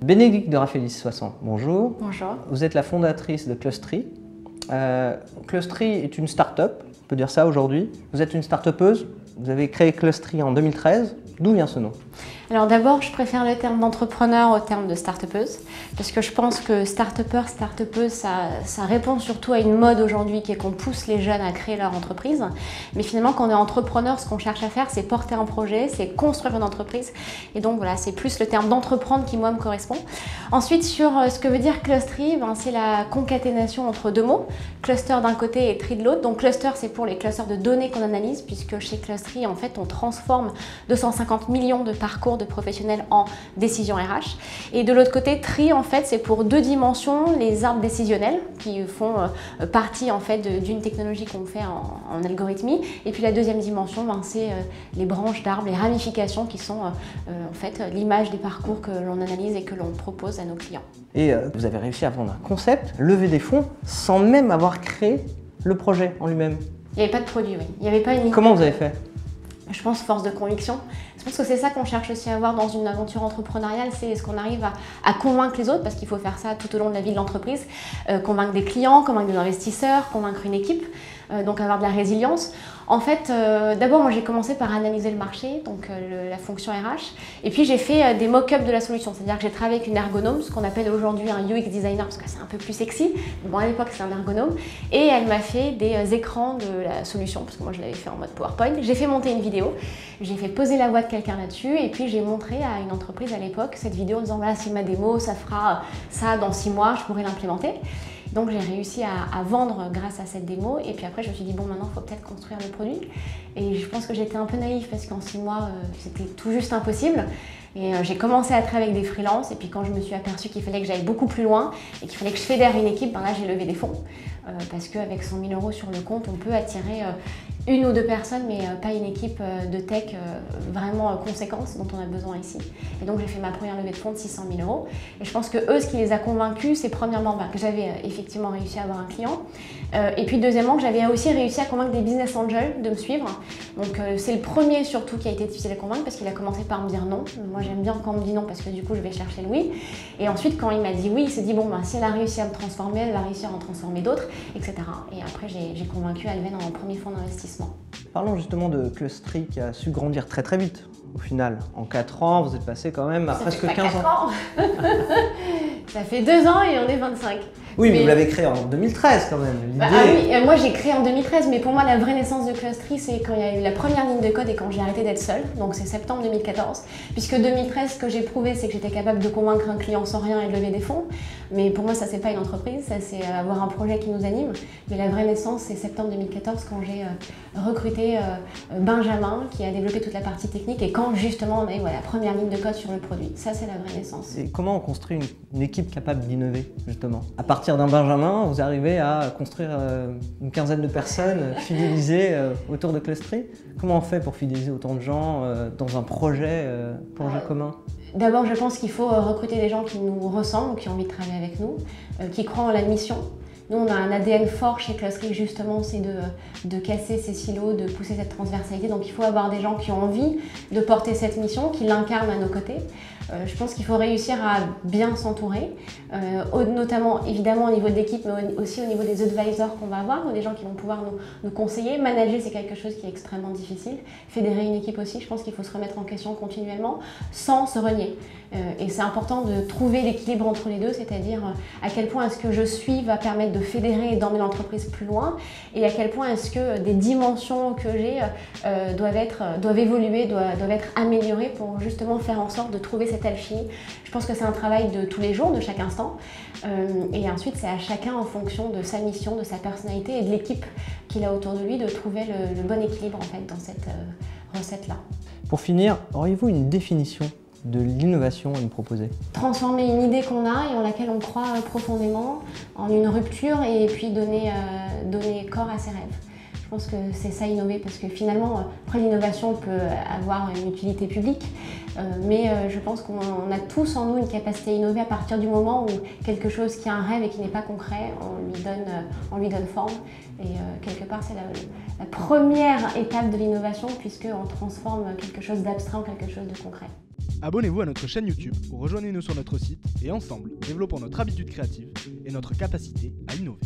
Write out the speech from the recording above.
Bénédicte de Raffelis 60, bonjour. Bonjour. Vous êtes la fondatrice de Clustry. Clustry est une start-up, on peut dire ça aujourd'hui. Vous êtes une start-upeuse, vous avez créé Clustry en 2013. D'où vient ce nom? Alors d'abord, je préfère le terme d'entrepreneur au terme de start-upeuse, parce que je pense que start-upper, start-upeuse, ça répond surtout à une mode aujourd'hui qui est qu'on pousse les jeunes à créer leur entreprise. Mais finalement, quand on est entrepreneur, ce qu'on cherche à faire, c'est porter un projet, c'est construire une entreprise. Et donc voilà, c'est plus le terme d'entreprendre qui, moi, me correspond. Ensuite, sur ce que veut dire Clustry, c'est la concaténation entre deux mots. Cluster d'un côté et tree de l'autre. Donc cluster, c'est pour les clusters de données qu'on analyse, puisque chez Clustry, en fait, on transforme 250 millions de parcours de professionnels en décision RH. Et de l'autre côté, tree, en fait, c'est pour deux dimensions, les arbres décisionnels qui font partie en fait d'une technologie qu'on fait en algorithmie. Et puis la deuxième dimension, c'est les branches d'arbres, les ramifications qui sont en fait l'image des parcours que l'on analyse et que l'on propose à nos clients. Et vous avez réussi à vendre un concept, lever des fonds, sans même avoir créé le projet en lui-même. Il n'y avait pas de produit, oui. Il n'y avait pas une... Comment vous avez fait? Je pense force de conviction. Je pense que c'est ça qu'on cherche aussi à avoir dans une aventure entrepreneuriale, c'est est-ce qu'on arrive à convaincre les autres, parce qu'il faut faire ça tout au long de la vie de l'entreprise, convaincre des clients, convaincre des investisseurs, convaincre une équipe, donc avoir de la résilience. En fait, d'abord, moi j'ai commencé par analyser le marché, donc la fonction RH, et puis j'ai fait des mock-ups de la solution, c'est-à-dire que j'ai travaillé avec une ergonome, ce qu'on appelle aujourd'hui un UX designer, parce que c'est un peu plus sexy, mais bon à l'époque c'est un ergonome, et elle m'a fait des écrans de la solution, parce que moi je l'avais fait en mode PowerPoint. J'ai fait monter une vidéo, j'ai fait poser la voix de quelqu'un là-dessus, et puis j'ai montré à une entreprise à l'époque cette vidéo en disant voilà c'est ma démo, ça fera ça dans 6 mois, je pourrais l'implémenter. Donc j'ai réussi à vendre grâce à cette démo et puis après je me suis dit bon maintenant il faut peut-être construire le produit et je pense que j'étais un peu naïve parce qu'en 6 mois c'était tout juste impossible et j'ai commencé à travailler avec des freelances et puis quand je me suis aperçue qu'il fallait que j'aille beaucoup plus loin et qu'il fallait que je fédère une équipe, là j'ai levé des fonds parce qu'avec 100 000 € sur le compte on peut attirer une ou deux personnes mais pas une équipe de tech vraiment conséquente dont on a besoin ici. Et donc j'ai fait ma première levée de fonds de 600 000 € et je pense que eux ce qui les a convaincus c'est premièrement que j'avais effectivement réussi à avoir un client et puis deuxièmement que j'avais aussi réussi à convaincre des business angels de me suivre. Donc c'est le premier surtout qui a été difficile à convaincre parce qu'il a commencé par me dire non. Moi j'aime bien quand on me dit non parce que du coup je vais chercher le oui. Et ensuite quand il m'a dit oui, il s'est dit bon si elle a réussi à me transformer, elle va réussir à en transformer d'autres, etc. Et après j'ai convaincu Alven en premier fonds d'investissement. Parlons justement de Clustry qui a su grandir très très vite. Au final, en 4 ans, vous êtes passé quand même à presque 15 ans. Ça fait 2 ans et on est 25. Oui, mais vous l'avez créé en 2013 quand même. Oui, moi j'ai créé en 2013, mais pour moi la vraie naissance de Clustry c'est quand il y a eu la première ligne de code et quand j'ai arrêté d'être seule, donc c'est septembre 2014. Puisque 2013, ce que j'ai prouvé c'est que j'étais capable de convaincre un client sans rien et de lever des fonds. Mais pour moi ça c'est pas une entreprise, ça c'est avoir un projet qui nous anime. Mais la vraie naissance c'est septembre 2014 quand j'ai recruté Benjamin qui a développé toute la partie technique et quand justement on a eu la première ligne de code sur le produit. Ça c'est la vraie naissance. Et comment on construit une équipe capable d'innover justement? À partir d'un Benjamin, vous arrivez à construire une quinzaine de personnes fidélisées autour de Clustry. Comment on fait pour fidéliser autant de gens dans un projet commun? D'abord, je pense qu'il faut recruter des gens qui nous ressemblent, qui ont envie de travailler avec nous, qui croient en la mission. Nous, on a un ADN fort chez Clustry, justement, c'est de casser ces silos, de pousser cette transversalité. Donc, il faut avoir des gens qui ont envie de porter cette mission, qui l'incarnent à nos côtés. Je pense qu'il faut réussir à bien s'entourer, notamment évidemment au niveau de l'équipe, mais aussi au niveau des advisors qu'on va avoir, ou des gens qui vont pouvoir nous conseiller. Manager, c'est quelque chose qui est extrêmement difficile. Fédérer une équipe aussi, je pense qu'il faut se remettre en question continuellement, sans se renier. Et c'est important de trouver l'équilibre entre les deux, c'est-à-dire à quel point est-ce que je suis va permettre de fédérer et d'emmener l'entreprise plus loin, et à quel point est-ce que des dimensions que j'ai doivent évoluer, doivent être améliorées pour justement faire en sorte de trouver cette alchimie. Je pense que c'est un travail de tous les jours, de chaque instant, et ensuite c'est à chacun en fonction de sa mission, de sa personnalité et de l'équipe qu'il a autour de lui de trouver le bon équilibre en fait dans cette recette-là. Pour finir, auriez-vous une définition de l'innovation à nous proposer? Transformer une idée qu'on a et en laquelle on croit profondément en une rupture et puis donner corps à ses rêves. Je pense que c'est ça innover, parce que finalement, après l'innovation peut avoir une utilité publique, mais je pense qu'on a tous en nous une capacité à innover à partir du moment où quelque chose qui a un rêve et qui n'est pas concret, on lui donne forme. Et quelque part, c'est la première étape de l'innovation, puisqu'on transforme quelque chose d'abstrait en quelque chose de concret. Abonnez-vous à notre chaîne YouTube ou rejoignez-nous sur notre site et ensemble, développons notre habitude créative et notre capacité à innover.